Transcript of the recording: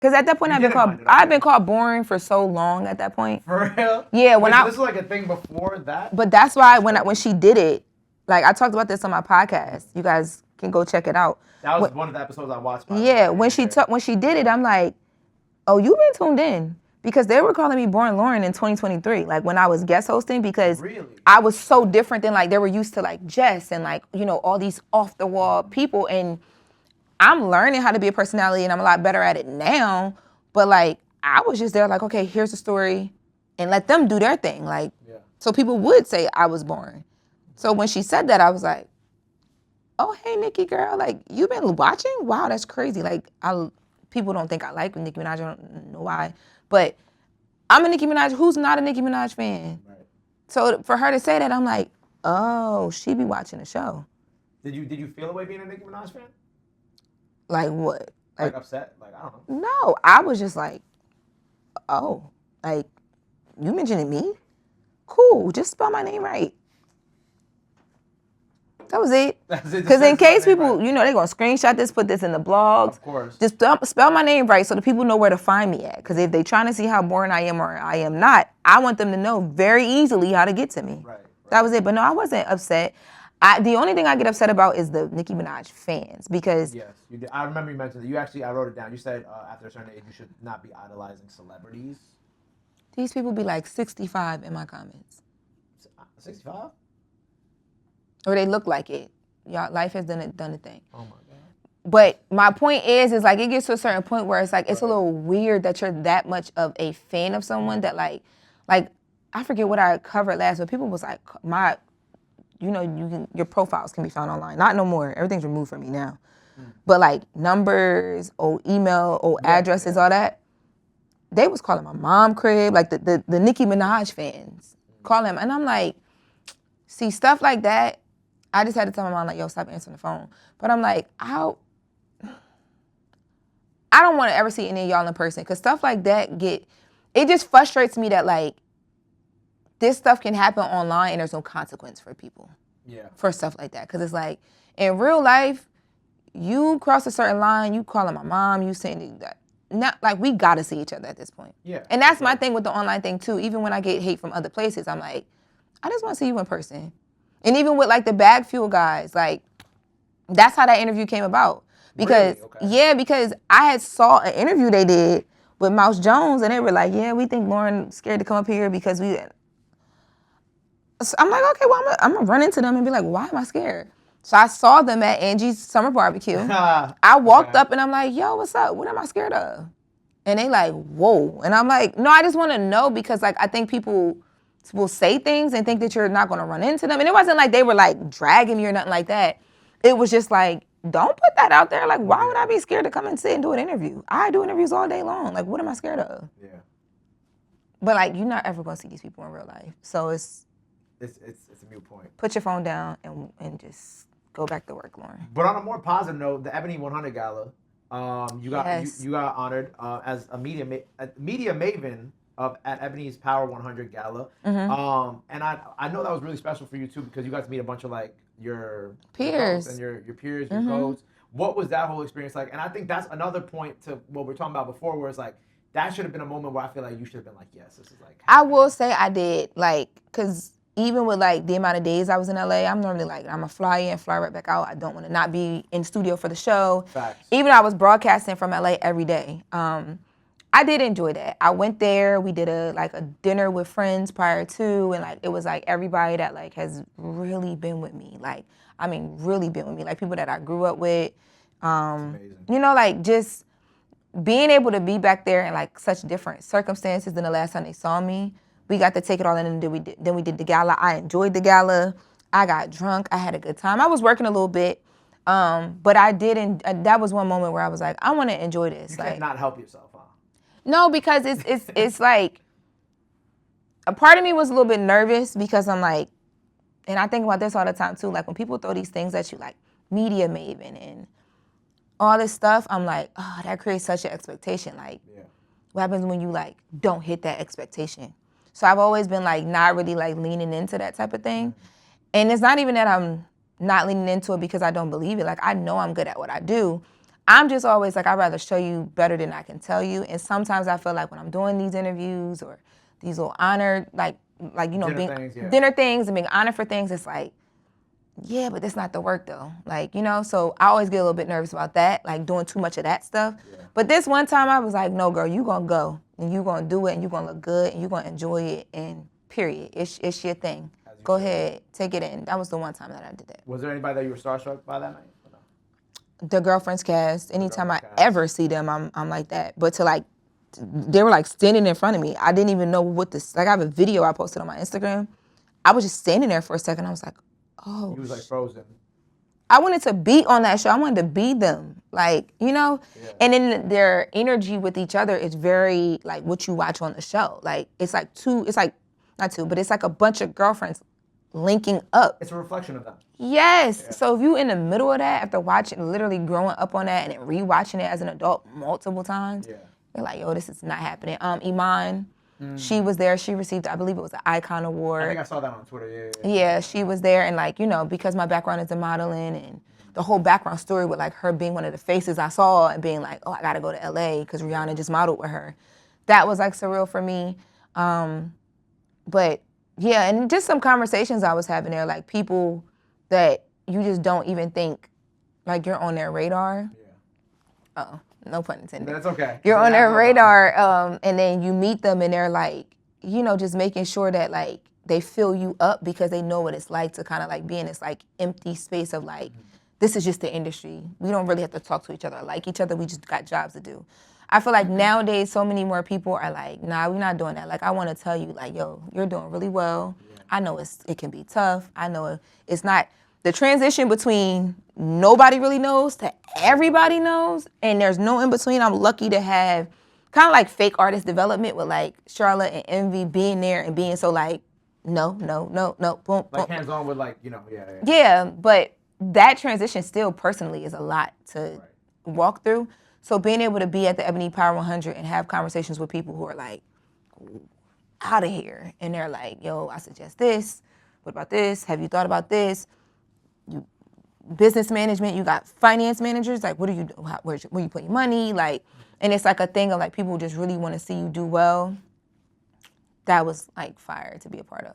Because at that point, I've been called boring for so long at that point. For real? Yeah. This is like a thing before that? But that's why when she did it, like I talked about this on my podcast. You guys can go check it out. That was one of the episodes I watched. Yeah. When she did it, I'm like, oh, you've been tuned in. Because they were calling me Borin Loren in 2023, like when I was guest hosting, because I was so different than like they were used to like Jess and like, you know, all these off the wall people. And I'm learning how to be a personality and I'm a lot better at it now. But like, I was just there like, okay, here's the story and let them do their thing. Like, so people would say I was boring. So when she said that, I was like, oh, hey, Nicki girl, like you've been watching? Wow, that's crazy. Like people don't think I like Nicki Minaj. I don't know why. But I'm a Nicki Minaj. Who's not a Nicki Minaj fan? Right. So for her to say that, I'm like, oh, she be watching the show. Did you feel a way being a Nicki Minaj fan? Like what? Like upset? Like I don't know. No, I was just like, oh, like you mentioning me? Cool, just spell my name right. That was it. Because in case people, you know, they're going to screenshot this, put this in the blogs. Of course. Just spell my name right so the people know where to find me at. Because if they're trying to see how boring I am or I am not, I want them to know very easily how to get to me. Right. That was it. But no, I wasn't upset. The only thing I get upset about is the Nicki Minaj fans because... Yes, you did. I remember you mentioned that. You actually, I wrote it down. You said after a certain age, you should not be idolizing celebrities. These people be like 65 in my comments. 65? Or they look like it. Y'all, life has done a thing. Oh my God. But my point is like it gets to a certain point where it's like it's a little weird that you're that much of a fan of someone that like I forget what I covered last, but people was like your profiles can be found online. Not no more. Everything's removed from me now. But like numbers, old email, old addresses, all that. They was calling my mom crib, like the Nicki Minaj fans calling him, and I'm like, see stuff like that. I just had to tell my mom, like, yo, stop answering the phone. But I'm like, I don't want to ever see any of y'all in person. Because stuff like that it just frustrates me that, like, this stuff can happen online and there's no consequence for people. Yeah. For stuff like that. Because it's like, in real life, you cross a certain line, you calling my mom, you saying that. Not, like, we got to see each other at this point. Yeah. And that's my thing with the online thing, too. Even when I get hate from other places, I'm like, I just want to see you in person. And even with like the bag fuel guys, like that's how that interview came about. Because because I had saw an interview they did with Mouse Jones and they were like, yeah, we think Loren scared to come up here because we. So I'm like, okay, well I'm gonna run into them and be like, why am I scared? So I saw them at Angie's Summer Barbecue. I walked up and I'm like, yo, what's up? What am I scared of? And they like, whoa. And I'm like, no, I just want to know because like I think people will say things and think that you're not going to run into them. And it wasn't like they were like dragging me or nothing like that. It was just like, don't put that out there. Like, why would I be scared to come and sit and do an interview? I do interviews all day long. Like, what am I scared of? Yeah. But like, you're not ever going to see these people in real life. So it's a moot point. Put your phone down and just go back to work, Loren. But on a more positive note, the Ebony 100 Gala, you got honored as a media maven at Ebony's Power 100 Gala. Mm-hmm. And I know that was really special for you too because you got to meet a bunch of like your peers and your peers, your codes. What was that whole experience like? And I think that's another point to what we were talking about before where it's like that should have been a moment where I feel like you should have been like, yes, this is like happening. I will say I did, like, because even with like the amount of days I was in LA, I'm normally like, I'm a fly in, fly right back out. I don't want to not be in studio for the show. Facts. Even I was broadcasting from LA every day. I did enjoy that. I went there. We did a dinner with friends prior to, and like it was like everybody that like has really been with me. Like, I mean, really been with me. Like people that I grew up with. You know, like just being able to be back there in like such different circumstances than the last time they saw me. We got to take it all in, and then we did the gala. I enjoyed the gala. I got drunk. I had a good time. I was working a little bit, but I did, and that was one moment where I was like, I want to enjoy this. You like, can't not help yourself, huh? No, because it's like a part of me was a little bit nervous because I'm like, and I think about this all the time too. Like when people throw these things at you, like media maven and all this stuff, I'm like, oh, that creates such an expectation. Like, what happens when you like don't hit that expectation? So I've always been like not really like leaning into that type of thing. And it's not even that I'm not leaning into it because I don't believe it. Like I know I'm good at what I do. I'm just always like, I'd rather show you better than I can tell you. And sometimes I feel like when I'm doing these interviews or these little honor, like you know, dinner things and being honored for things, it's like, yeah, but that's not the work though. Like, you know, so I always get a little bit nervous about that, like doing too much of that stuff. Yeah. But this one time I was like, no, girl, you gonna go and you gonna do it and you gonna look good and you gonna enjoy it and period. It's your thing. Go ahead, take it in. That was the one time that I did that. Was there anybody that you were starstruck by that night? The Girlfriends cast. Anytime I ever see them, I'm like that. But to like, they were like standing in front of me. I didn't even know what this. Like I have a video I posted on my Instagram. I was just standing there for a second. I was like, oh. You was like frozen. I wanted to be on that show. I wanted to be them. Like, you know? Yeah. And then their energy with each other is very like what you watch on the show. Like it's like but it's like a bunch of girlfriends linking up. It's a reflection of them. Yes. Yeah. So if you in the middle of that, after literally growing up on that and then rewatching it as an adult multiple times, you're like, yo, this is not happening. Iman, she was there. She received, I believe it was an Icon Award. I think I saw that on Twitter. Yeah, she was there. And like, you know, because my background is in modeling and the whole background story with like her being one of the faces I saw and being like, oh, I got to go to LA because Rihanna just modeled with her. That was like surreal for me. But yeah, and just some conversations I was having there, like people that you just don't even think, like you're on their radar. Yeah. Oh, no pun intended. That's okay. You're on their radar, and then you meet them and they're like, you know, just making sure that like they fill you up because they know what it's like to kind of like be in this like empty space of like, this is just the industry. We don't really have to talk to each other or like each other. We just got jobs to do. I feel like nowadays so many more people are like, nah, we're not doing that. Like I want to tell you like, yo, you're doing really well. Yeah. I know it can be tough. I know it's not the transition between nobody really knows to everybody knows and there's no in between. I'm lucky to have kind of like fake artist development with like Charlotte and Envy being there and being so like, no, boom. Like hands on with like, you know, Yeah, but that transition still personally is a lot to walk through. So being able to be at the Ebony Power 100 and have conversations with people who are like, out of here. And they're like, yo, I suggest this. What about this? Have you thought about this? You business management, you got finance managers. Like, what do you do? Where you put your money? Like, and it's like a thing of like people just really want to see you do well. That was like fire to be a part of.